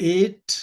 28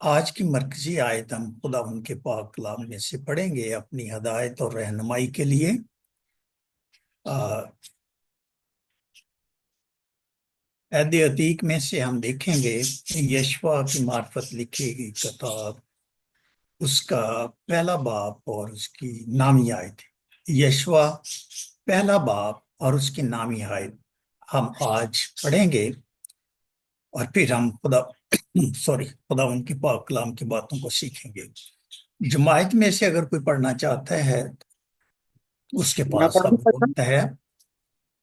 آج کی مرکزی آیت ہم خدا ان کے پاک کلام میں سے پڑھیں گے اپنی ہدایت اور رہنمائی کے لیے۔ عہد عتیق میں سے ہم دیکھیں گے یشوا کی معرفت لکھی گئی کتاب، اس کا پہلا باب اور اس کی نامی آیت۔ یشوا پہلا باب اور اس کی نامی آیت ہم آج پڑھیں گے، اور پھر ہم خدا ان کی پاک کلام کی باتوں کو سیکھیں گے۔ جماعت میں سے اگر کوئی پڑھنا چاہتا ہے اس کے میں پاس اب پڑھوں گا؟ وقت ہے،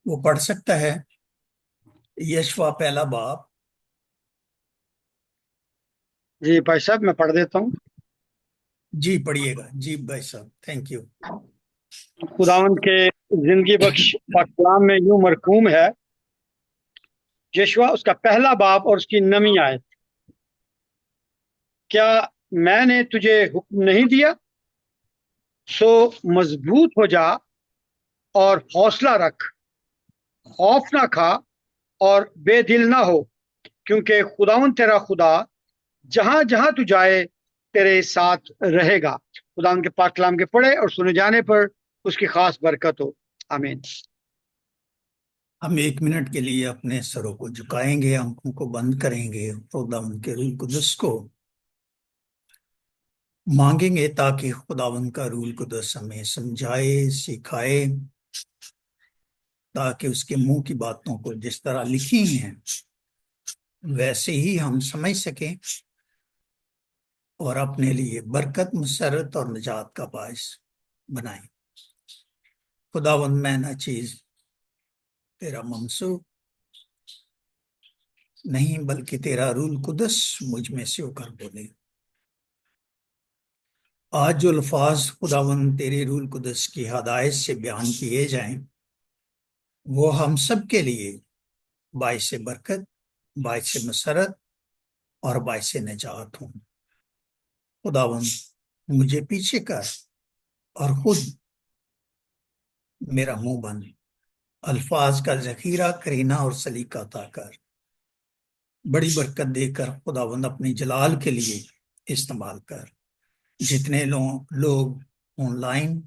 وہ پڑھ سکتا ہے یشوا پہلا باب۔ جی بھائی صاحب میں پڑھ دیتا ہوں۔ جی پڑھیے گا۔ جی بھائی صاحب، تھینک یو۔ خداوند کے زندگی بخش پاک کلام میں یوں مرقوم ہے، یشوا اس کا پہلا باب اور اس کی نویں آیت۔ کیا میں نے تجھے حکم نہیں دیا؟ سو مضبوط ہو جا اور حوصلہ رکھ، خوف نہ کھا اور بے دل نہ ہو، کیونکہ خداوند تیرا خدا جہاں جہاں تو جائے تیرے ساتھ رہے گا۔ خداوند کے پاک کلام کے پڑھے اور سنے جانے پر اس کی خاص برکت ہو، آمین۔ ہم 1 منٹ کے لیے اپنے سروں کو جھکائیں گے، آنکھوں کو بند کریں گے، خداوند کے روح القدس کو مانگیں گے تاکہ خداوند کا روح القدس ہمیں سمجھائے، سکھائے، تاکہ اس کے منہ کی باتوں کو جس طرح لکھی ہیں ویسے ہی ہم سمجھ سکیں اور اپنے لیے برکت، مسرت اور نجات کا باعث بنائیں۔ خداوند میں نہ چیز تیرا منصوب نہیں، بلکہ تیرا روح القدس مجھ میں سے ہو کر بولے۔ آج جو الفاظ خداوند تیرے روح القدس کی ہدایت سے بیان کیے جائیں وہ ہم سب کے لیے باعث برکت، باعث مسرت اور باعث نجات ہوں۔ خداوند مجھے پیچھے کر اور خود میرا منہ بند، الفاظ کا ذخیرہ، کرینہ اور سلیقہ عطا کر، بڑی برکت دے کر خداوند اپنے جلال کے لیے استعمال کر۔ جتنے لوگ آن لائن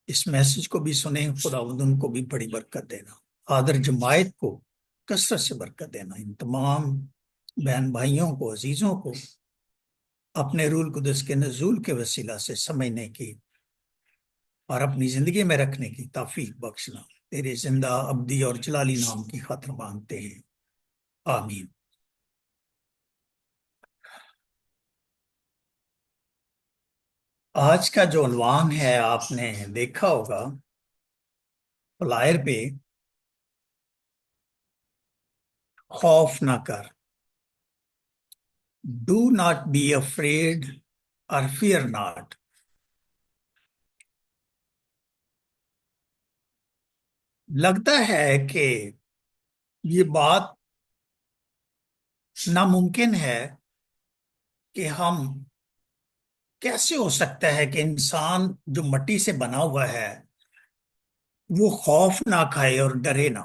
اس میسج کو بھی سنیں، خداوند ان کو بھی بڑی برکت دینا۔ حاضر جماعت کو کثرت سے برکت دینا۔ ان تمام بہن بھائیوں کو، عزیزوں کو اپنے روح القدس کے نزول کے وسیلہ سے سمجھنے کی اور اپنی زندگی میں رکھنے کی توفیق بخشنا۔ تیرے زندہ، ابدی اور جلالی نام کی خاطر مانگتے ہیں، آمین۔ آج کا جو عنوان ہے آپ نے دیکھا ہوگا فلائر پہ، خوف نہ کر، ڈو ناٹ بی افریڈ اور فیئر ناٹ۔ لگتا ہے کہ یہ بات ناممکن ہے کہ ہم کیسے ہو سکتا ہے کہ انسان جو مٹی سے بنا ہوا ہے وہ خوف نہ کھائے اور ڈرے نہ۔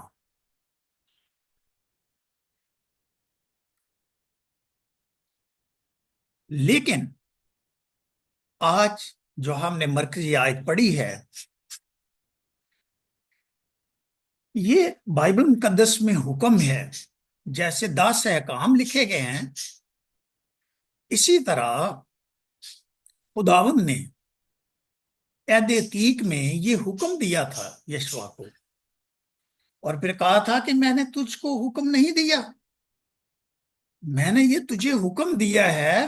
لیکن آج جو ہم نے مرکزی آیت پڑھی ہے، یہ بائبل مقدس میں حکم ہے۔ جیسے 10 احکام لکھے گئے ہیں، اسی طرح خداوند نے عہد عتیق میں یہ حکم دیا تھا یشوا کو، اور پھر کہا تھا کہ میں نے تجھ کو حکم نہیں دیا، میں نے یہ تجھے حکم دیا ہے،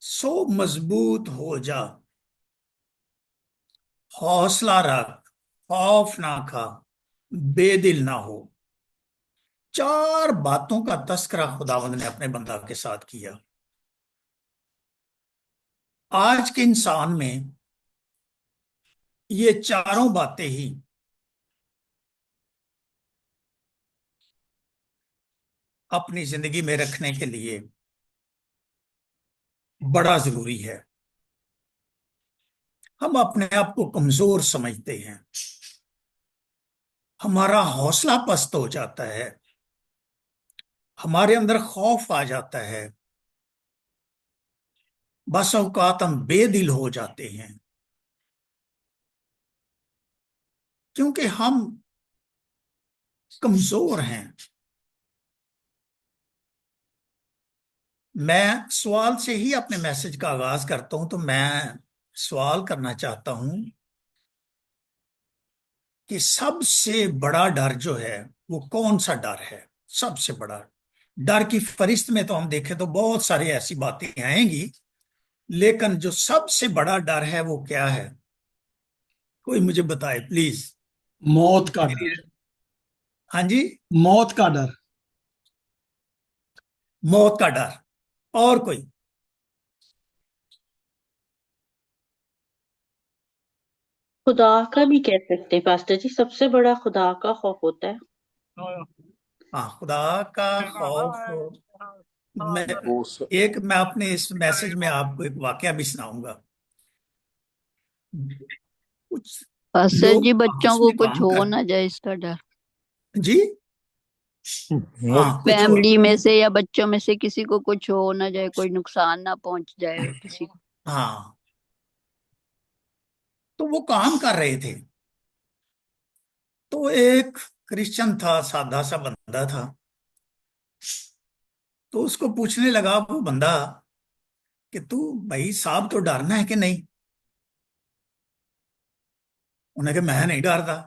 سو مضبوط ہو جا، حوصلہ رکھ، خوف نہ کھا، بے دل نہ ہو۔ 4 باتوں کا تذکرہ خداوند نے اپنے بندہ کے ساتھ کیا۔ آج کے انسان میں یہ 4 باتیں ہی اپنی زندگی میں رکھنے کے لیے بڑا ضروری ہے۔ ہم اپنے آپ کو کمزور سمجھتے ہیں، ہمارا حوصلہ پست ہو جاتا ہے، ہمارے اندر خوف آ جاتا ہے، بس اوقات ہم بے دل ہو جاتے ہیں کیونکہ ہم کمزور ہیں۔ میں سوال سے ہی اپنے میسج کا آغاز کرتا ہوں، تو میں سوال کرنا چاہتا ہوں کہ سب سے بڑا ڈر جو ہے وہ کون سا ڈر ہے؟ سب سے بڑا ڈر کی فہرست میں تو ہم دیکھیں تو بہت ساری ایسی باتیں آئیں گی، لیکن جو سب سے بڑا ڈر ہے وہ کیا ہے؟ کوئی مجھے بتائے پلیز۔ موت کا ڈر۔ ہاں جی، موت کا ڈر۔ موت کا ڈر۔ اور کوئی؟ خدا کا بھی کہہ سکتے ہیں پاسٹر جی، سب سے بڑا خدا کا خوف ہوتا ہے۔ ہاں، خدا کا خوف۔ میں وہ میں اپنے اس میسج میں آپ کو ایک واقعہ بھی سناؤں گا۔ کچھ پاسٹر لوگ جی آپس بچوں کو میں کچھ کام ہو کر نہ جائے اس کا ڈر، جی ہاں کچھ ہو فیملی میں سے یا بچوں میں سے کسی کو کچھ ہو نہ جائے، کوئی نقصان نہ پہنچ جائے کسی کو۔ ہاں، تو وہ کام کر رہے تھے، تو ایک کرسچن تھا، سادہ سا بندہ تھا، تو اس کو پوچھنے لگا وہ بندہ کہ تو بھائی صاحب تو ڈرنا ہے کہ نہیں؟ انہیں کہ میں نہیں ڈرتا،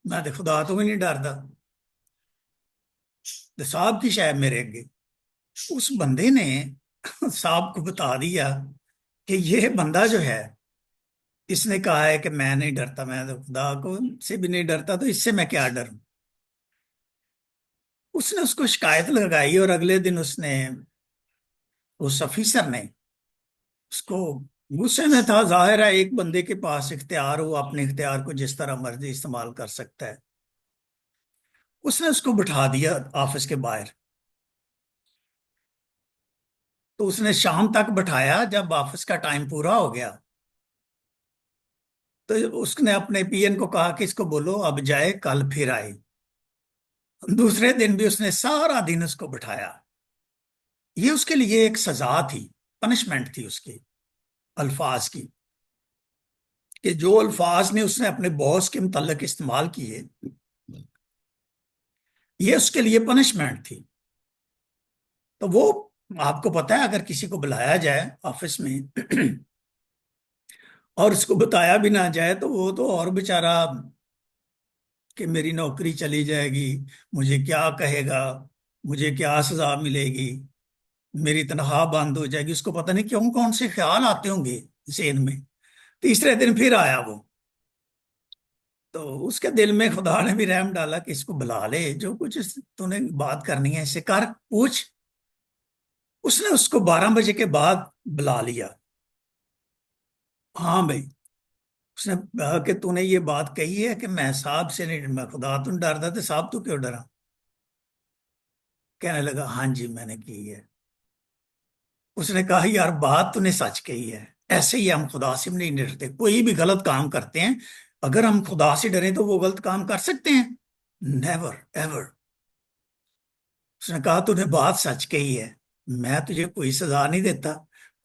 میں تو خدا تو بھی نہیں ڈرتا، تو صاحب کی شاید میرے اگے۔ اس بندے نے صاحب کو بتا دیا کہ یہ بندہ جو ہے اس نے کہا ہے کہ میں نہیں ڈرتا، میں تو خدا کو سے بھی نہیں ڈرتا، تو اس سے میں کیا ڈروں۔ اس نے اس کو شکایت لگائی، اور اگلے دن اس افیسر نے اس کو، غصے میں تھا، ظاہر ہے ایک بندے کے پاس اختیار ہو، اپنے اختیار کو جس طرح مرضی استعمال کر سکتا ہے۔ اس نے اس کو بٹھا دیا آفس کے باہر، تو اس نے شام تک بٹھایا۔ جب آفس کا ٹائم پورا ہو گیا تو اس نے اپنے پی این کو کہا کہ اس کو بولو اب جائے، کل پھر آئے۔ دوسرے دن بھی اس نے سارا دن اس کو بٹھایا۔ یہ اس کے لیے ایک سزا تھی، پنشمنٹ تھی اس کی الفاظ کی، کہ جو الفاظ نے اس نے اپنے باس کے متعلق استعمال کیے، یہ اس کے لیے پنشمنٹ تھی۔ تو وہ، آپ کو پتا ہے اگر کسی کو بلایا جائے آفس میں اور اس کو بتایا بھی نہ جائے تو وہ تو اور بیچارہ کہ میری نوکری چلی جائے گی، مجھے کیا کہے گا، مجھے کیا سزا ملے گی، میری تنخواہ بند ہو جائے گی، اس کو پتہ نہیں کیوں کون سے خیال آتے ہوں گے ذہن میں۔ تیسرے دن پھر آیا وہ، تو اس کے دل میں خدا نے بھی رحم ڈالا کہ اس کو بلا لے، جو کچھ تو نے بات کرنی ہے اس سے کر، پوچھ۔ اس نے اس کو 12 بجے کے بعد بلا لیا۔ ہاں بھائی، اس نے کہا کہ تو نے یہ بات کہی ہے کہ میں صاحب سے نہیں، میں خدا تو ڈرتا تھا، صاحب تو کیوں ڈرا؟ کہنے لگا ہاں جی میں نے کی ہے۔ اس نے کہا یار بات تو نے سچ کہی ہے، ایسے ہی ہم خدا سے نہیں ڈرتے، کوئی بھی غلط کام کرتے ہیں اگر ہم خدا سے ڈریں تو وہ غلط کام کر سکتے ہیں؟ Never ever. اس نے کہا تو نے بات سچ کہی ہے، میں تجھے کوئی سزا نہیں دیتا،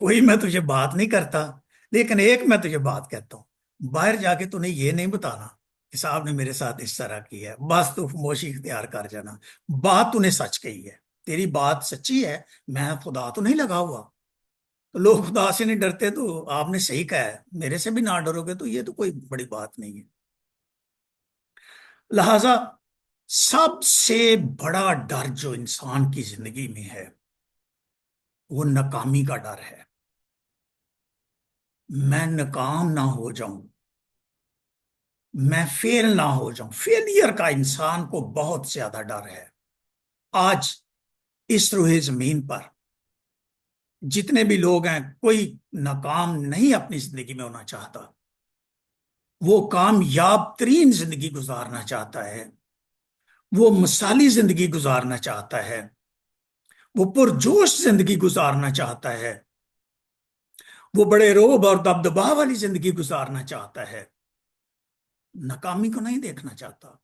کوئی میں تجھے بات نہیں کرتا، لیکن ایک میں تجھے بات کہتا ہوں، باہر جا کے تو نے یہ نہیں بتانا کہ صاحب نے میرے ساتھ اس طرح کی ہے، بس تو خاموشی اختیار کر جانا، بات تو نے سچ کہی ہے، تیری بات سچی ہے، میں خدا تو نہیں لگا ہوا۔ تو لوگ خدا سے نہیں ڈرتے، تو آپ نے صحیح کہا ہے، میرے سے بھی نہ ڈرو گے تو یہ تو کوئی بڑی بات نہیں ہے۔ لہذا سب سے بڑا ڈر جو انسان کی زندگی میں ہے وہ ناکامی کا ڈر ہے۔ میں ناکام نہ ہو جاؤں، میں فیل نہ ہو جاؤں۔ فیلئر کا انسان کو بہت زیادہ ڈر ہے۔ آج اس روح زمین پر جتنے بھی لوگ ہیں، کوئی ناکام نہیں اپنی زندگی میں ہونا چاہتا، وہ کامیاب ترین زندگی گزارنا چاہتا ہے، وہ مثالی زندگی گزارنا چاہتا ہے، وہ پرجوش زندگی گزارنا چاہتا ہے، وہ بڑے روب اور دبدبا والی زندگی گزارنا چاہتا ہے، ناکامی کو نہیں دیکھنا چاہتا۔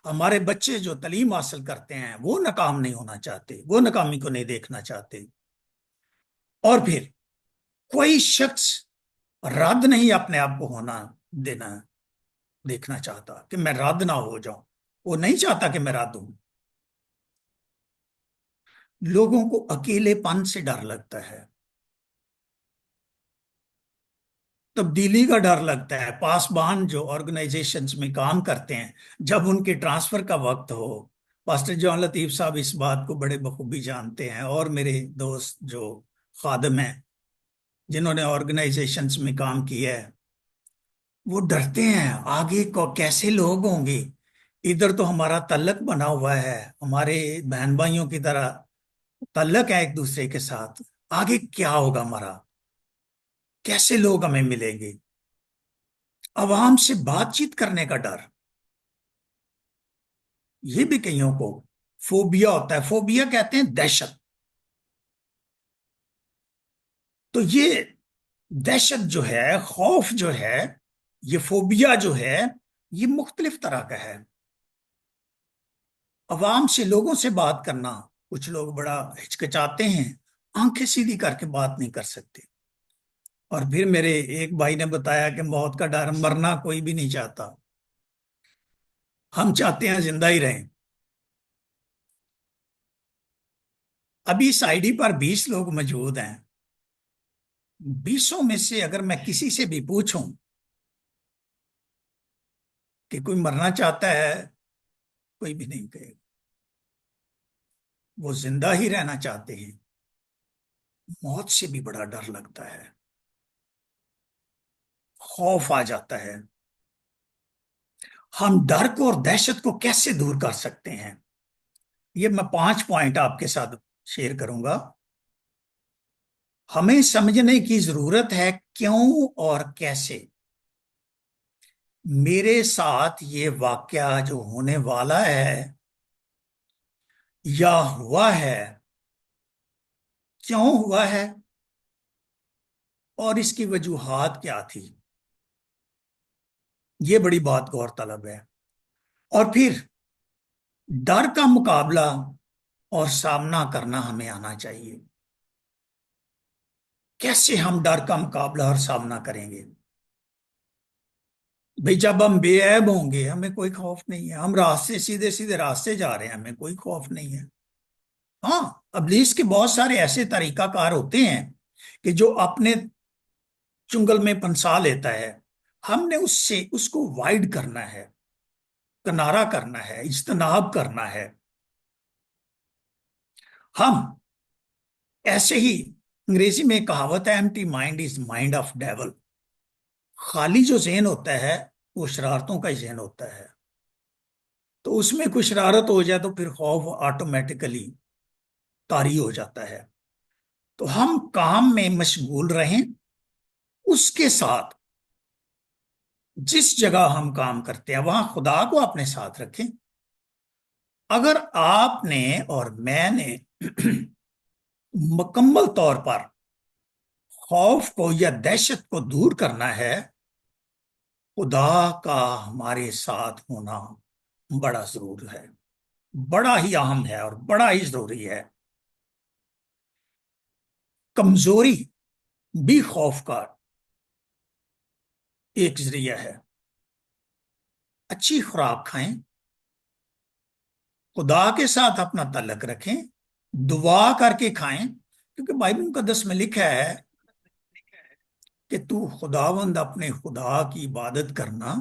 ہمارے بچے جو تعلیم حاصل کرتے ہیں وہ ناکام نہیں ہونا چاہتے، وہ ناکامی کو نہیں دیکھنا چاہتے، اور پھر کوئی شخص رد نہیں اپنے آپ کو ہونا دینا دیکھنا چاہتا کہ میں رد نہ ہو جاؤں، وہ نہیں چاہتا کہ میں رد ہوں۔ لوگوں کو اکیلے پن سے ڈر لگتا ہے، تبدیلی کا ڈر لگتا ہے۔ پاسبان جو آرگنائزیشنز میں کام کرتے ہیں، جب ان کے ٹرانسفر کا وقت ہو، پاسٹر جان لطیف صاحب اس بات کو بڑے بخوبی جانتے ہیں، اور میرے دوست جو خادم ہیں جنہوں نے آرگنائزیشنز میں کام کیا ہے، وہ ڈرتے ہیں آگے کو کیسے لوگ ہوں گے، ادھر تو ہمارا تعلق بنا ہوا ہے، ہمارے بہن بھائیوں کی طرح تعلق ہے ایک دوسرے کے ساتھ، آگے کیا ہوگا ہمارا، کیسے لوگ ہمیں ملیں گے، عوام سے بات چیت کرنے کا ڈر۔ یہ بھی کئیوں کو فوبیا ہوتا ہے، فوبیا کہتے ہیں دہشت۔ تو یہ دہشت جو ہے، خوف جو ہے، یہ فوبیا جو ہے، یہ مختلف طرح کا ہے۔ عوام سے، لوگوں سے بات کرنا، کچھ لوگ بڑا ہچکچاتے ہیں، آنکھیں سیدھی کر کے بات نہیں کر سکتے۔ اور پھر میرے ایک بھائی نے بتایا کہ موت کا ڈر، مرنا کوئی بھی نہیں چاہتا، ہم چاہتے ہیں زندہ ہی رہیں۔ ابھی اس آئی ڈی پر 20 لوگ موجود ہیں، 20 میں سے اگر میں کسی سے بھی پوچھوں کہ کوئی مرنا چاہتا ہے، کوئی بھی نہیں کہے گا، وہ زندہ ہی رہنا چاہتے ہیں۔ موت سے بھی بڑا ڈر لگتا ہے، خوف آ جاتا ہے۔ ہم ڈر کو اور دہشت کو کیسے دور کر سکتے ہیں؟ یہ میں 5 پوائنٹ آپ کے ساتھ شیئر کروں گا۔ ہمیں سمجھنے کی ضرورت ہے کیوں اور کیسے۔ میرے ساتھ یہ واقعہ جو ہونے والا ہے یا ہوا ہے، کیوں ہوا ہے اور اس کی وجوہات کیا تھی، یہ بڑی بات غور طلب ہے۔ اور پھر ڈر کا مقابلہ اور سامنا کرنا ہمیں آنا چاہیے۔ کیسے ہم ڈر کا مقابلہ اور سامنا کریں گے؟ بھئی جب ہم بے عیب ہوں گے ہمیں کوئی خوف نہیں ہے، ہم راستے سیدھے سیدھے راستے جا رہے ہیں، ہمیں کوئی خوف نہیں ہے۔ ہاں، ابلیس کے بہت سارے ایسے طریقہ کار ہوتے ہیں کہ جو اپنے چنگل میں پنسا لیتا ہے، ہم نے اس کو وائڈ کرنا ہے، کنارہ کرنا ہے، اجتناب کرنا ہے۔ ہم ایسے ہی، انگریزی میں کہاوت ہے empty mind is mind of devil, خالی جو ذہن ہوتا ہے وہ شرارتوں کا ہی ذہن ہوتا ہے۔ تو اس میں کوئی شرارت ہو جائے تو پھر خوف آٹومیٹیکلی طاری ہو جاتا ہے۔ تو ہم کام میں مشغول رہیں، اس کے ساتھ جس جگہ ہم کام کرتے ہیں وہاں خدا کو اپنے ساتھ رکھیں۔ اگر آپ نے اور میں نے مکمل طور پر خوف کو یا دہشت کو دور کرنا ہے، خدا کا ہمارے ساتھ ہونا بڑا ضروری ہے، بڑا ہی اہم ہے اور بڑا ہی ضروری ہے۔ کمزوری بھی خوف کا ایک ذریعہ ہے۔ اچھی خوراک کھائیں، خدا کے ساتھ اپنا تعلق رکھیں، دعا کر کے کھائیں، کیونکہ بائبل مقدس میں لکھا ہے کہ تو خداوند اپنے خدا کی عبادت کرنا،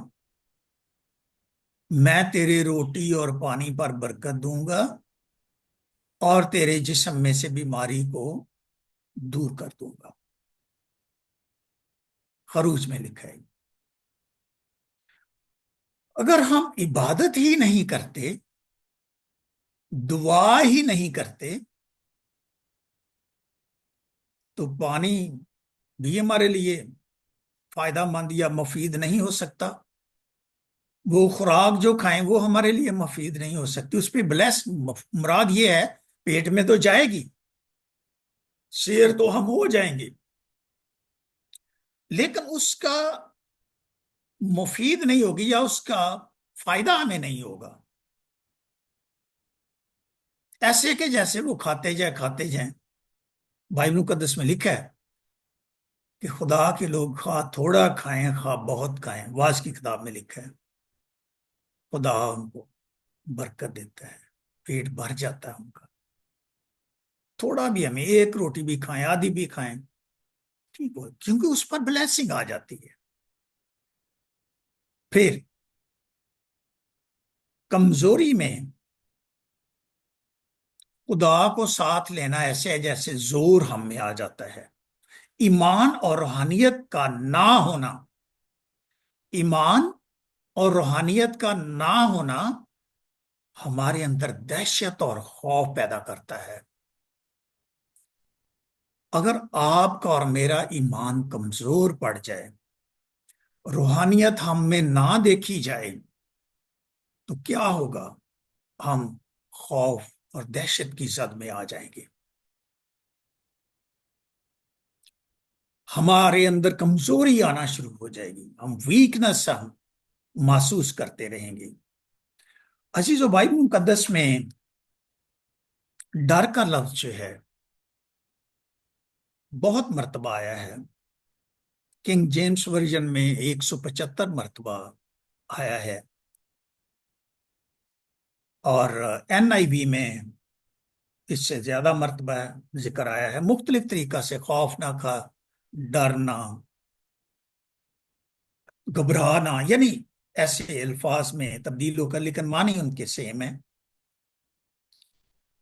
میں تیرے روٹی اور پانی پر برکت دوں گا اور تیرے جسم میں سے بیماری کو دور کر دوں گا۔ خروج میں لکھا ہے۔ اگر ہم عبادت ہی نہیں کرتے، دعا ہی نہیں کرتے، تو پانی بھی ہمارے لیے فائدہ مند یا مفید نہیں ہو سکتا، وہ خوراک جو کھائیں وہ ہمارے لیے مفید نہیں ہو سکتی۔ اس پہ بلیس مراد یہ ہے پیٹ میں تو جائے گی، شیر تو ہم ہو جائیں گے، لیکن اس کا مفید نہیں ہوگی یا اس کا فائدہ ہمیں نہیں ہوگا۔ ایسے کہ جیسے وہ کھاتے جائیں. بائبل مقدس میں لکھا ہے کہ خدا کے لوگ خواہ تھوڑا کھائیں خواہ بہت کھائیں. واز کی کتاب میں لکھا ہے خدا ان کو برکت دیتا ہے، پیٹ بھر جاتا ہے ان کا. تھوڑا بھی ہمیں ایک روٹی بھی کھائیں، آدھی بھی کھائیں، ٹھیک ہو، کیونکہ اس پر بلیسنگ آ جاتی ہے. پھر کمزوری میں خدا کو ساتھ لینا ایسے ہے جیسے زور ہم میں آ جاتا ہے. ایمان اور روحانیت کا نہ ہونا، ایمان اور روحانیت کا نہ ہونا ہمارے اندر دہشت اور خوف پیدا کرتا ہے. اگر آپ کا اور میرا ایمان کمزور پڑ جائے، روحانیت ہم میں نہ دیکھی جائے، تو کیا ہوگا؟ ہم خوف اور دہشت کی زد میں آ جائیں گے. ہمارے اندر کمزوری آنا شروع ہو جائے گی، ہم ویکنس ہم محسوس کرتے رہیں گے. عزیزو، بائبل مقدس میں ڈر کا لفظ جو ہے بہت مرتبہ آیا ہے. کنگ جیمز ورژن میں 175 مرتبہ آیا ہے، اور NIV میں اس سے زیادہ مرتبہ ذکر آیا ہے. مختلف طریقہ سے خوف نہ کھا، ڈرنا، گھبرانا، یعنی ایسے الفاظ میں تبدیل ہو کر، لیکن معنی ان کے سیم ہے.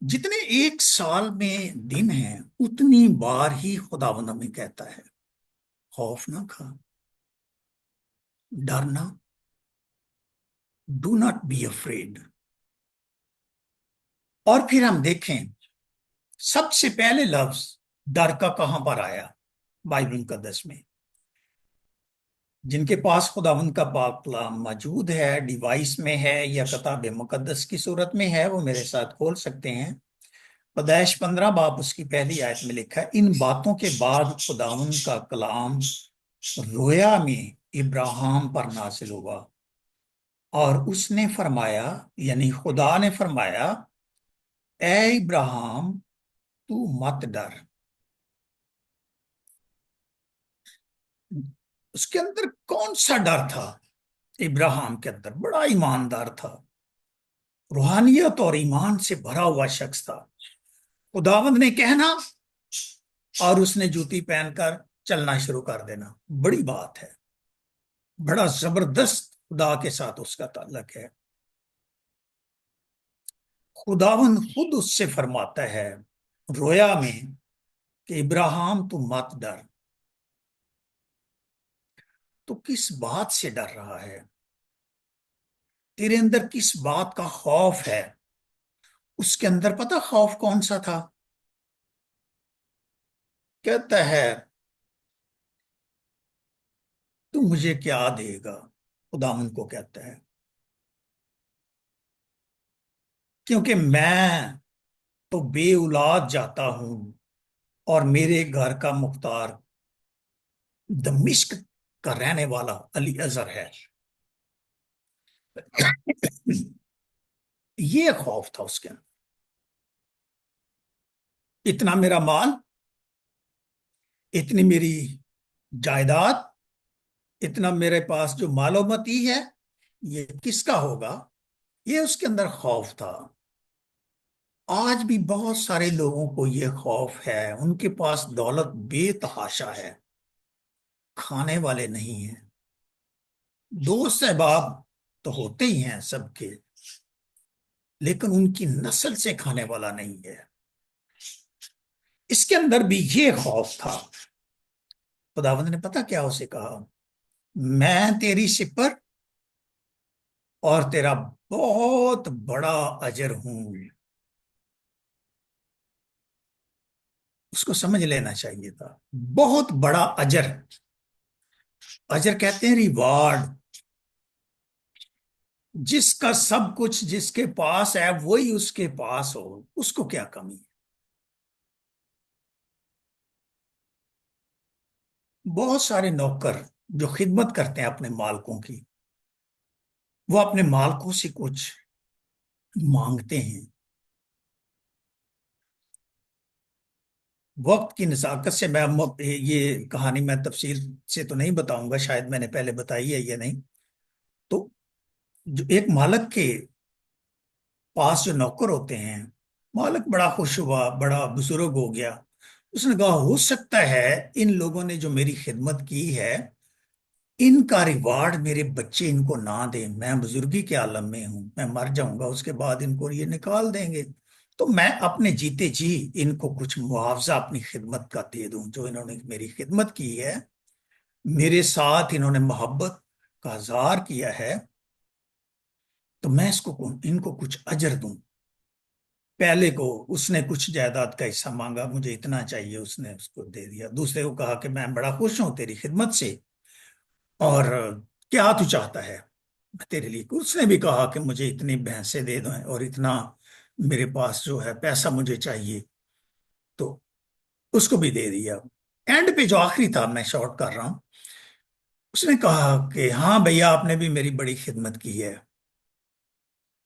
جتنے ایک سال میں دن ہیں اتنی بار ہی خداوند ہمیں کہتا ہے خوف نہ کھا، ڈرنا، ڈو ناٹ بی افریڈ. اور پھر ہم دیکھیں سب سے پہلے لفظ ڈر کا کہاں پر آیا بائبل مقدس میں. جن کے پاس خداوند کا پاک کلام موجود ہے، ڈیوائس میں ہے یا کتاب مقدس کی صورت میں ہے، وہ میرے ساتھ کھول سکتے ہیں. پیدائش 15 باب اس کی پہلی آیت میں لکھا ہے، ان باتوں کے بعد خداوند کا کلام رویا میں ابراہیم پر نازل ہوا اور اس نے فرمایا، یعنی خدا نے فرمایا، اے ابراہیم تو مت ڈر. اس کے اندر کون سا ڈر تھا؟ ابراہیم کے اندر بڑا ایماندار تھا، روحانیت اور ایمان سے بھرا ہوا شخص تھا. خداوند نے کہنا اور اس نے جوتی پہن کر چلنا شروع کر دینا، بڑی بات ہے. بڑا زبردست خدا کے ساتھ اس کا تعلق ہے. خداوند خود اس سے فرماتا ہے رویا میں کہ ابراہیم تو مت ڈر. تو کس بات سے ڈر رہا ہے؟ تیرے اندر کس بات کا خوف ہے؟ اس کے اندر پتہ خوف کون سا تھا؟ کہتا ہے تو مجھے کیا دے گا؟ خداوند کو کہتا ہے، کیونکہ میں تو بے اولاد جاتا ہوں اور میرے گھر کا مختار دمشق کا رہنے والا علی ازر ہے. یہ خوف تھا اس کے اندر. اتنا میرا مال، اتنی میری جائیداد، اتنا میرے پاس جو معلوماتی ہے، یہ کس کا ہوگا؟ یہ اس کے اندر خوف تھا. آج بھی بہت سارے لوگوں کو یہ خوف ہے، ان کے پاس دولت بے تحاشا ہے، کھانے والے نہیں ہیں. دوست احباب تو ہوتے ہی ہیں سب کے، لیکن ان کی نسل سے کھانے والا نہیں ہے. اس کے اندر بھی یہ خوف تھا. خداوند نے پتہ کیا اسے کہا؟ میں تیری سپر اور تیرا بہت بڑا اجر ہوں. اس کو سمجھ لینا چاہیے تھا. بہت بڑا اجر، اجر کہتے ہیں ریوارڈ. جس کا سب کچھ جس کے پاس ہے وہی اس کے پاس ہو، اس کو کیا کمی ہے؟ بہت سارے نوکر جو خدمت کرتے ہیں اپنے مالکوں کی، وہ اپنے مالکوں سے کچھ مانگتے ہیں، وقت کی نزاکت سے میں یہ کہانی میں تفصیل سے تو نہیں بتاؤں گا، شاید میں نے پہلے بتائی ہے یا نہیں. تو جو ایک مالک کے پاس جو نوکر ہوتے ہیں، مالک بڑا خوش ہوا، بڑا بزرگ ہو گیا. اس نے کہا ہو سکتا ہے ان لوگوں نے جو میری خدمت کی ہے ان کا ریوارڈ میرے بچے ان کو نہ دیں. میں بزرگی کے عالم میں ہوں، میں مر جاؤں گا، اس کے بعد ان کو یہ نکال دیں گے، تو میں اپنے جیتے جی ان کو کچھ معاوضہ اپنی خدمت کا دے دوں. جو انہوں نے میری خدمت کی ہے، میرے ساتھ انہوں نے محبت کا اظہار کیا ہے، تو میں ان کو کچھ اجر دوں. پہلے کو اس نے کچھ جائیداد کا حصہ مانگا، مجھے اتنا چاہیے، اس نے اس کو دے دیا. دوسرے کو کہا کہ میں بڑا خوش ہوں تیری خدمت سے، اور کیا تو چاہتا ہے میں تیرے لیے. اس نے بھی کہا کہ مجھے اتنی بھینسیں دے دو اور اتنا میرے پاس جو ہے پیسہ مجھے چاہیے، تو اس کو بھی دے دیا. اینڈ پہ جو آخری تھا، میں شارٹ کر رہا ہوں، اس نے کہا کہ ہاں بھیا آپ نے بھی میری بڑی خدمت کی ہے،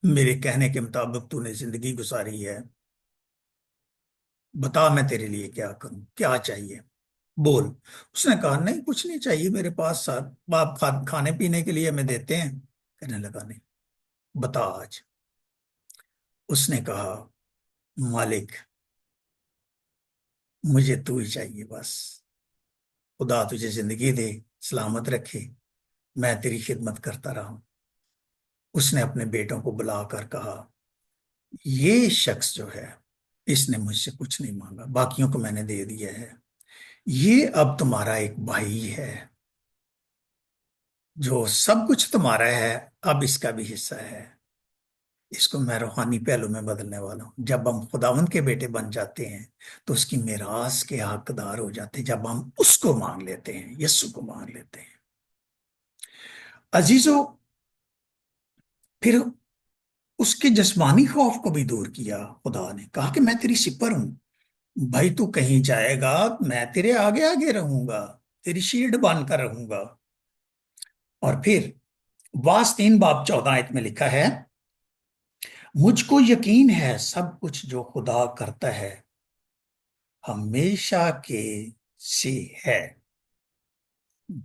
میرے کہنے کے مطابق تو نے زندگی گزاری ہے، بتا میں تیرے لیے کیا کروں، کیا چاہیے بول. اس نے کہا نہیں کچھ نہیں چاہیے میرے پاس، آپ کھانے پینے کے لیے ہمیں دیتے ہیں. کہنے لگا نہیں، بتا آج. اس نے کہا مالک مجھے تو ہی چاہیے بس، خدا تجھے زندگی دے، سلامت رکھے، میں تیری خدمت کرتا رہا ہوں. اس نے اپنے بیٹوں کو بلا کر کہا یہ شخص جو ہے اس نے مجھ سے کچھ نہیں مانگا، باقیوں کو میں نے دے دیا ہے، یہ اب تمہارا ایک بھائی ہے، جو سب کچھ تمہارا ہے اب اس کا بھی حصہ ہے. اس کو میں روحانی پہلو میں بدلنے والا ہوں. جب ہم خداوند کے بیٹے بن جاتے ہیں تو اس کی میراث کے حقدار ہو جاتے ہیں، جب ہم اس کو مانگ لیتے ہیں، یسوع کو مانگ لیتے ہیں. عزیزو، پھر اس کے جسمانی خوف کو بھی دور کیا. خدا نے کہا کہ میں تیری سپر ہوں، بھائی تو کہیں جائے گا میں تیرے آگے آگے رہوں گا، تیری شیلڈ بن کر رہوں گا. اور پھر واس 3:14 میں لکھا ہے مجھ کو یقین ہے سب کچھ جو خدا کرتا ہے ہمیشہ کے سے ہے.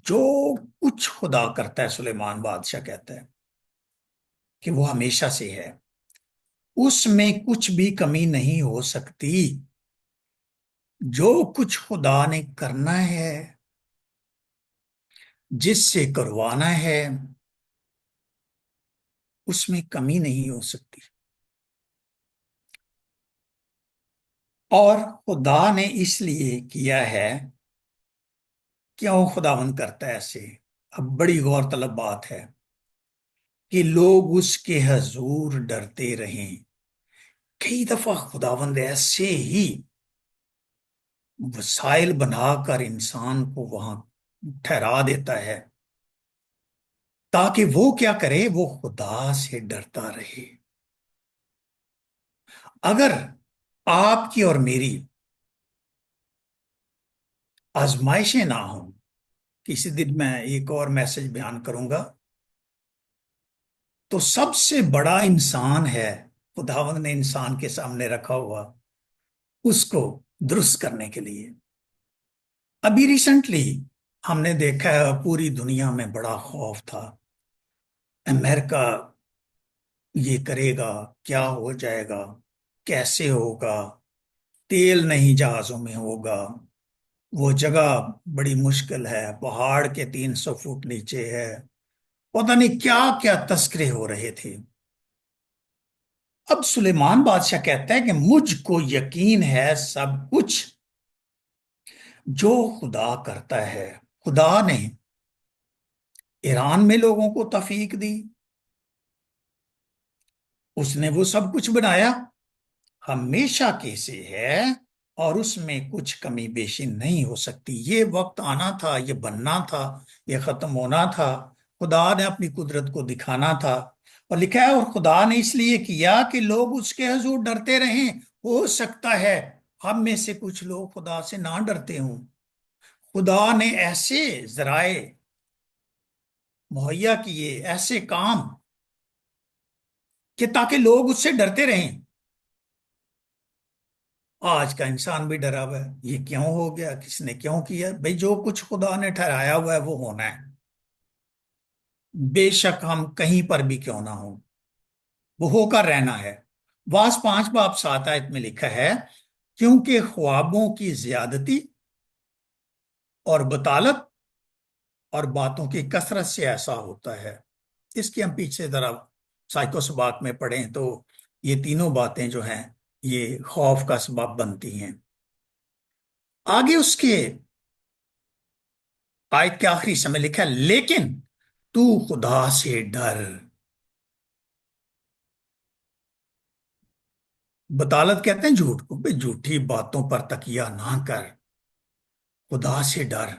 جو کچھ خدا کرتا ہے، سلیمان بادشاہ کہتا ہے کہ وہ ہمیشہ سے ہے، اس میں کچھ بھی کمی نہیں ہو سکتی. جو کچھ خدا نے کرنا ہے، جس سے کروانا ہے، اس میں کمی نہیں ہو سکتی. اور خدا نے اس لیے کیا ہے، کیوں خداوند کرتا ہے ایسے؟ اب بڑی غور طلب بات ہے کہ لوگ اس کے حضور ڈرتے رہیں. کئی دفعہ خداوند ایسے ہی وسائل بنا کر انسان کو وہاں ٹھہرا دیتا ہے تاکہ وہ کیا کرے، وہ خدا سے ڈرتا رہے. اگر آپ کی اور میری آزمائشیں نہ ہوں، کسی دن میں ایک اور میسج بیان کروں گا، تو سب سے بڑا انسان ہے خداوند نے انسان کے سامنے رکھا ہوا اس کو درست کرنے کے لیے. ابھی ریسنٹلی ہم نے دیکھا ہے پوری دنیا میں بڑا خوف تھا، امریکہ یہ کرے گا، کیا ہو جائے گا، کیسے ہوگا، تیل نہیں جہازوں میں ہوگا، وہ جگہ بڑی مشکل ہے، پہاڑ کے 300 فٹ نیچے ہے، پتہ نہیں کیا کیا تذکرے ہو رہے تھے. اب سلیمان بادشاہ کہتا ہے کہ مجھ کو یقین ہے سب کچھ جو خدا کرتا ہے. خدا نے ایران میں لوگوں کو توفیق دی، اس نے وہ سب کچھ بنایا، ہمیشہ کے سے ہے، اور اس میں کچھ کمی بیشی نہیں ہو سکتی. یہ وقت آنا تھا، یہ بننا تھا، یہ ختم ہونا تھا، خدا نے اپنی قدرت کو دکھانا تھا. اور لکھا ہے اور خدا نے اس لیے کیا کہ لوگ اس کے حضور ڈرتے رہیں. ہو سکتا ہے ہم میں سے کچھ لوگ خدا سے نہ ڈرتے ہوں. خدا نے ایسے ذرائع مہیا کیے، ایسے کام کہ تاکہ لوگ اس سے ڈرتے رہیں. آج کا انسان بھی ڈرا ہوا ہے، یہ کیوں ہو گیا، کس نے کیوں کیا؟ بھئی جو کچھ خدا نے ٹھہرایا ہوا ہے وہ ہونا ہے، بے شک ہم کہیں پر بھی کیوں نہ ہوں، وہ ہو کر رہنا ہے۔ واس 5 باب 7 آیت میں لکھا ہے کیونکہ خوابوں کی زیادتی اور بطالت اور باتوں کی کثرت سے ایسا ہوتا ہے۔ اس کی ہم پیچھے ذرا سائیکو سباق میں پڑھیں تو یہ تینوں باتیں جو ہیں یہ خوف کا سبب بنتی ہیں۔ آگے اس کے آیت کے آخری حصے میں لکھا ہے لیکن تو خدا سے ڈر۔ بطالت کہتے ہیں جھوٹ کو، بھئی جھوٹی باتوں پر تکیہ نہ کر، خدا سے ڈر۔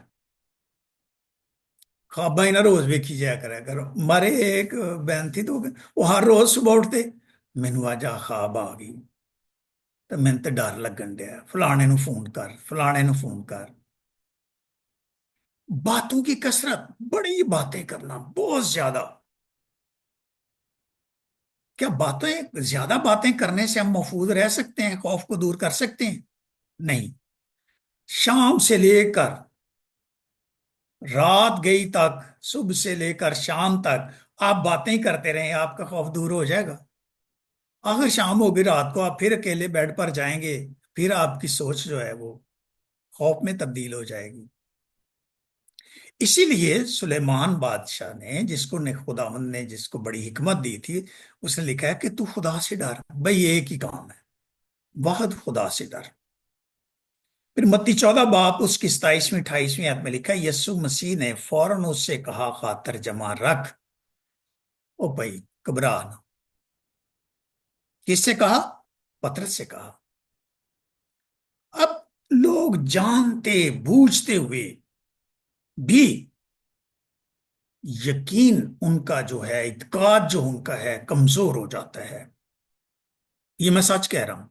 خوابہ ہی نہ روز ویکھی جایا کرا کرو۔ ہمارے ایک بہن تھی تو وہ ہر روز صبح اٹھتے مینو اج خواب آ گئی تو مین تو ڈر لگن ڈیا، فلانے نو فون کر، فلانے نو فون کر۔ باتوں کی کثرت، بڑی باتیں کرنا، بہت زیادہ۔ کیا باتیں زیادہ باتیں کرنے سے ہم محفوظ رہ سکتے ہیں، خوف کو دور کر سکتے ہیں؟ نہیں۔ شام سے لے کر رات گئی تک، صبح سے لے کر شام تک آپ باتیں کرتے رہیں، آپ کا خوف دور ہو جائے گا؟ آخر شام ہوگی، رات کو آپ پھر اکیلے بیڈ پر جائیں گے، پھر آپ کی سوچ جو ہے وہ خوف میں تبدیل ہو جائے گی۔ اسی لیے سلیمان بادشاہ نے، جس کو خداوند نے جس کو بڑی حکمت دی تھی، اس نے لکھا ہے کہ تو خدا سے ڈر۔ بھئی ایک ہی کام ہے، واحد خدا سے ڈر۔ پھر متی 14 باب اس کی 27ویں 28ویں آیت میں لکھا ہے یسوع مسیح نے فوراً اس سے کہا خاطر جمع رکھ، او بھائی گھبرا نہ۔ کس سے کہا؟ پطرس سے کہا۔ اب لوگ جانتے بوجھتے ہوئے بھی یقین ان کا جو ہے، اعتقاد جو ان کا ہے کمزور ہو جاتا ہے۔ یہ میں سچ کہہ رہا ہوں،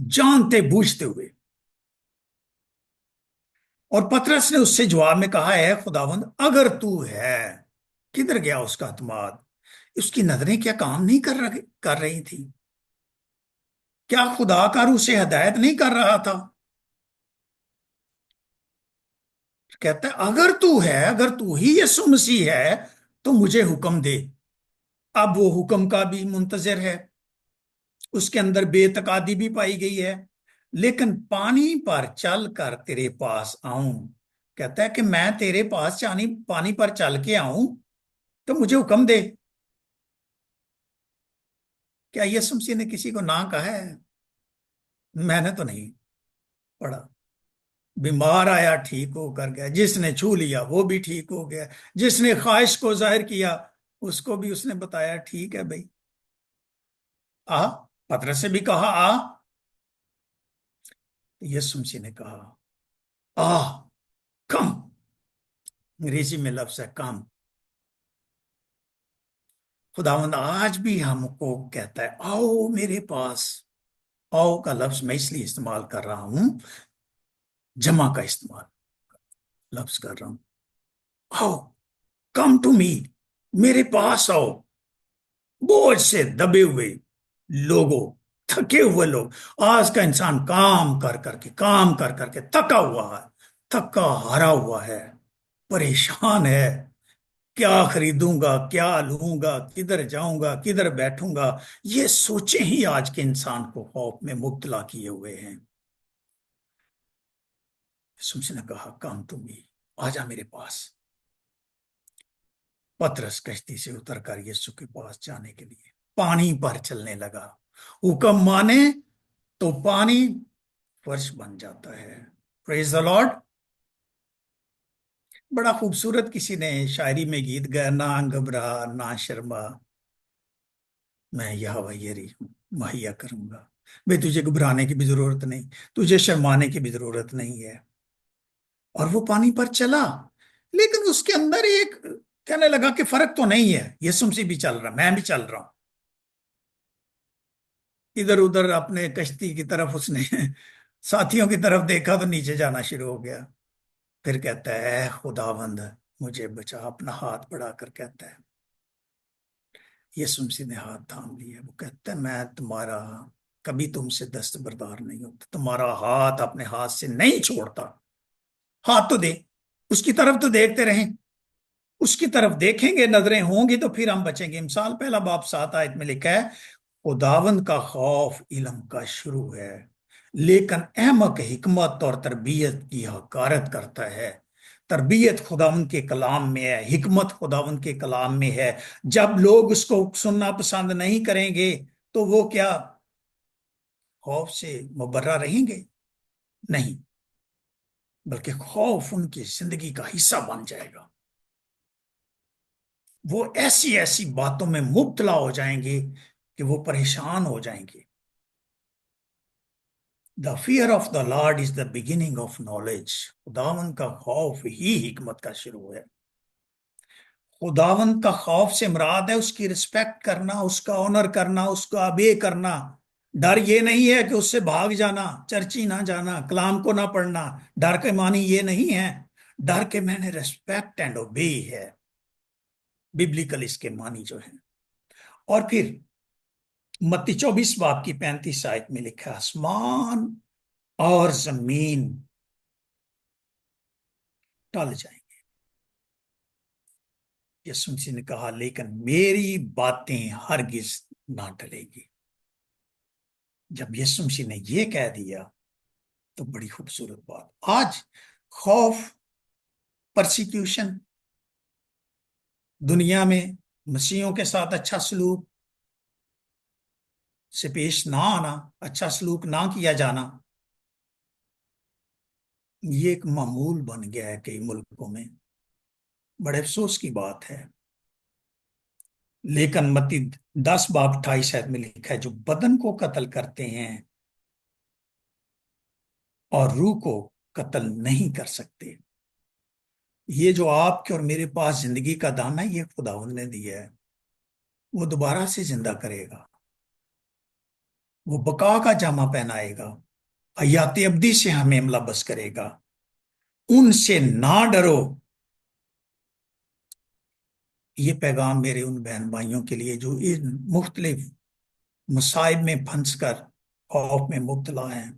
جانتے بوجھتے ہوئے۔ اور پطرس نے اس سے جواب میں کہا ہے خداوند اگر تو ہے، کدھر گیا اس کا اعتماد؟ اس کی نظریں کیا کام نہیں کر رہی تھی؟ کیا خدا کا روح سے ہدایت نہیں کر رہا تھا؟ کہتا ہے اگر تو ہے، اگر تو ہی یسوع مسیح ہے تو مجھے حکم دے۔ اب وہ حکم کا بھی منتظر ہے، اس کے اندر بے اعتقادی بھی پائی گئی ہے، لیکن پانی پر چل کر تیرے پاس آؤں۔ کہتا ہے کہ میں تیرے پاس پانی پر چل کے آؤں تو مجھے حکم دے۔ کیا یسوع مسیح نے کسی کو نہ کہا ہے؟ میں نے تو نہیں پڑھا۔ بیمار آیا ٹھیک ہو کر گیا، جس نے چھو لیا وہ بھی ٹھیک ہو گیا، جس نے خواہش کو ظاہر کیا اس کو بھی اس نے بتایا ٹھیک ہے بھائی آ۔ پطرس سے بھی کہا آ، یسوع مسیح نے کہا آ کم۔ انگریزی میں لفظ ہے کم۔ خداوند آج بھی ہم کو کہتا ہے آؤ میرے پاس۔ آؤ کا لفظ میں اس لیے استعمال کر رہا ہوں، جمع کا استعمال لفظ کر رہا ہوں۔ آؤ کم ٹو می، میرے پاس آؤ، بوجھ سے دبے ہوئے لوگوں، تھکے ہوئے لوگ۔ آج کا انسان کام کر کے تھکا ہوا ہے، تھکا ہارا ہوا ہے، پریشان ہے، کیا خریدوں گا، کیا لوں گا، کدھر جاؤں گا، کدھر بیٹھوں گا، یہ سوچیں ہی آج کے انسان کو خوف میں مبتلا کیے ہوئے ہیں۔ یسوع نے کہا کام تم بھی، آجا میرے پاس۔ پطرس کشتی سے اتر کر یسوع کے پاس جانے کے لیے پانی پر چلنے لگا۔ حکم مانے تو پانی فرش بن جاتا ہے۔ پریز دی لارڈ۔ بڑا خوبصورت کسی نے شاعری میں گیت گایا، نہ گھبرا نہ شرما، میں یہوہ یری ہوں مہیا کروں گا۔ بھئی تجھے گھبرانے کی بھی ضرورت نہیں، تجھے شرمانے کی بھی ضرورت نہیں ہے۔ اور وہ پانی پر چلا، لیکن اس کے اندر ایک کہنے لگا کہ فرق تو نہیں ہے، یسوع سے بھی چل رہا، میں بھی چل رہا ہوں۔ ادھر ادھر اپنے کشتی کی طرف اس نے ساتھیوں کی طرف دیکھا تو نیچے جانا شروع ہو گیا۔ پھر کہتا ہے اے خداوند مجھے بچا، اپنا ہاتھ بڑھا کر کہتا ہے۔ یسوع مسیح نے ہاتھ تھام لیا، وہ کہتا ہے میں تمہارا کبھی تم سے دستبردار نہیں ہوتا، تمہارا ہاتھ اپنے ہاتھ سے نہیں چھوڑتا۔ ہاتھ تو دے، اس کی طرف تو دیکھتے رہیں، اس کی طرف دیکھیں گے، نظریں ہوں گی تو پھر ہم بچیں گے۔ مثال پہلا باب 7 آیت میں لکھا ہے خداوند کا خوف علم کا شروع ہے، لیکن احمق حکمت اور تربیت کی حقارت کرتا ہے۔ تربیت خداوند کے کلام میں ہے، حکمت خداوند کے کلام میں ہے۔ جب لوگ اس کو سننا پسند نہیں کریں گے تو وہ کیا خوف سے مبرہ رہیں گے؟ نہیں، بلکہ خوف ان کی زندگی کا حصہ بن جائے گا۔ وہ ایسی ایسی باتوں میں مبتلا ہو جائیں گے کہ وہ پریشان ہو جائیں گے۔ The fear of the Lord is the beginning of knowledge۔ خداوند کا خوف ہی حکمت کا شروع ہے۔ خداوند کا خوف سے مراد ہے اس کی رسپیکٹ کرنا، اس کا آنر کرنا، اس کا obey کرنا۔ ڈر یہ نہیں ہے کہ اس سے بھاگ جانا، چرچی نہ جانا، کلام کو نہ پڑھنا۔ ڈر کے معنی یہ نہیں ہے، ڈر کے معنی ریسپیکٹ اینڈ اوبے ہے، ببلیکل اس کے معنی جو ہیں۔ اور پھر متی 24 باب کی 35 آیت میں لکھا آسمان اور زمین ٹل جائیں گے، یسوع مسیح نے کہا لیکن میری باتیں ہرگز نہ ٹلے گی۔ جب یسوع مسیح نے یہ کہہ دیا تو بڑی خوبصورت بات۔ آج خوف، پرسیکیوشن، دنیا میں مسیحوں کے ساتھ اچھا سلوک سے پیش نہ آنا، اچھا سلوک نہ کیا جانا، یہ ایک معمول بن گیا ہے کئی ملکوں میں۔ بڑے افسوس کی بات ہے۔ لیکن متی 10 باب 28 آیت میں لکھا ہے جو بدن کو قتل کرتے ہیں اور روح کو قتل نہیں کر سکتے۔ یہ جو آپ کے اور میرے پاس زندگی کا دامن ہے، یہ خداوند نے دیا ہے، وہ دوبارہ سے زندہ کرے گا، وہ بقا کا جامہ پہنائے گا، حیات ابدی سے ہمیں ملبس کرے گا۔ ان سے نہ ڈرو۔ یہ پیغام میرے ان بہن بھائیوں کے لیے جو ان مختلف مصائب میں پھنس کر خوف میں مبتلا ہیں،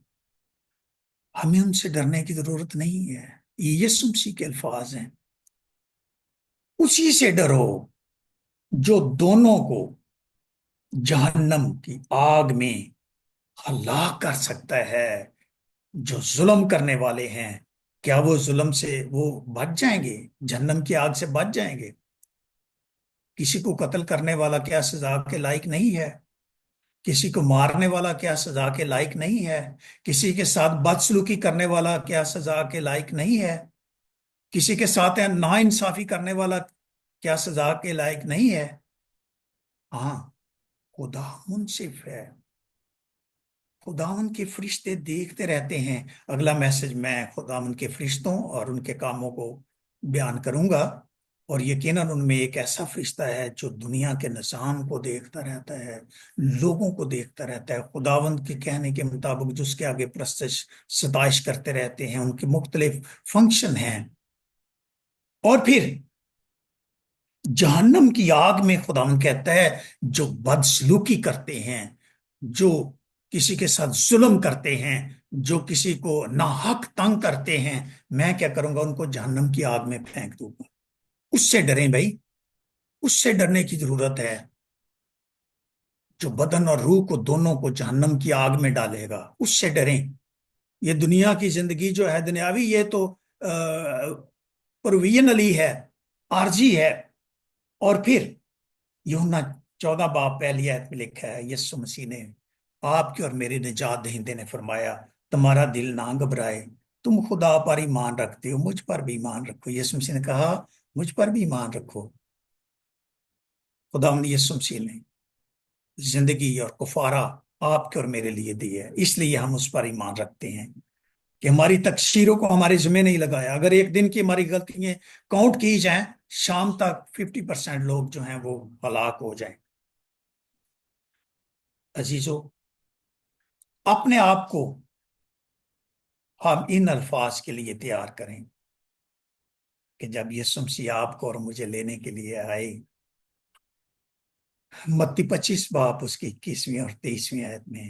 ہمیں ان سے ڈرنے کی ضرورت نہیں ہے۔ یہ یسوع مسیح کے الفاظ ہیں، اسی سے ڈرو جو دونوں کو جہنم کی آگ میں ہلاک کر سکتا ہے۔ جو ظلم کرنے والے ہیں، کیا وہ ظلم سے وہ بچ جائیں گے؟ جہنم کی آگ سے بچ جائیں گے؟ کسی کو قتل کرنے والا کیا سزا کے لائق نہیں ہے؟ کسی کو مارنے والا کیا سزا کے لائق نہیں ہے؟ کسی کے ساتھ بدسلوکی کرنے والا کیا سزا کے لائق نہیں ہے؟ کسی کے ساتھ ناانصافی کرنے والا کیا سزا کے لائق نہیں ہے؟ ہاں، خدا منصف ہے۔ خداوند کے فرشتے دیکھتے رہتے ہیں۔ اگلا میسج میں خداوند کے فرشتوں اور ان کے کاموں کو بیان کروں گا، اور یقیناً ان میں ایک ایسا فرشتہ ہے جو دنیا کے نظام کو دیکھتا رہتا ہے، لوگوں کو دیکھتا رہتا ہے، خداوند کے کہنے کے مطابق جو اس کے آگے پرستش ستائش کرتے رہتے ہیں۔ ان کے مختلف فنکشن ہیں۔ اور پھر جہنم کی آگ میں خداوند کہتا ہے جو بدسلوکی کرتے ہیں، جو کسی کے ساتھ ظلم کرتے ہیں، جو کسی کو ناحق تنگ کرتے ہیں، میں کیا کروں گا؟ ان کو جہنم کی آگ میں پھینک دوں گا۔ اس سے ڈریں بھائی، اس سے ڈرنے کی ضرورت ہے جو بدن اور روح کو دونوں کو جہنم کی آگ میں ڈالے گا۔ اس سے ڈریں۔ یہ دنیا کی زندگی جو ہے دنیاوی، یہ تو پروویژنلی ہے، عارضی ہے۔ اور پھر یوحنا 14 باب پہلی آیت میں لکھا ہے، یسوع مسیح نے، آپ کے اور میرے نجات دہندے نے فرمایا تمہارا دل نہ گھبرائے، تم خدا پر ایمان رکھتے ہو، مجھ پر بھی ایمان رکھو۔ یسوع مسیح نے کہا مجھ پر بھی ایمان رکھو۔ خداوند یسوع مسیح نے زندگی اور کفارہ آپ کے اور میرے لیے دی ہے، اس لیے ہم اس پر ایمان رکھتے ہیں کہ ہماری تقصیروں کو ہمارے ذمہ نہیں لگایا۔ اگر ایک دن کی ہماری غلطیاں کاؤنٹ کی جائیں، شام تک 50% لوگ جو ہیں وہ ہلاک ہو جائیں۔ عزیزو، اپنے آپ کو ہم ان الفاظ کے لیے تیار کریں کہ جب یسوع مسیح آپ کو اور مجھے لینے کے لیے آئے، متی 25 باب اس کی 21ویں اور 23ویں آیت میں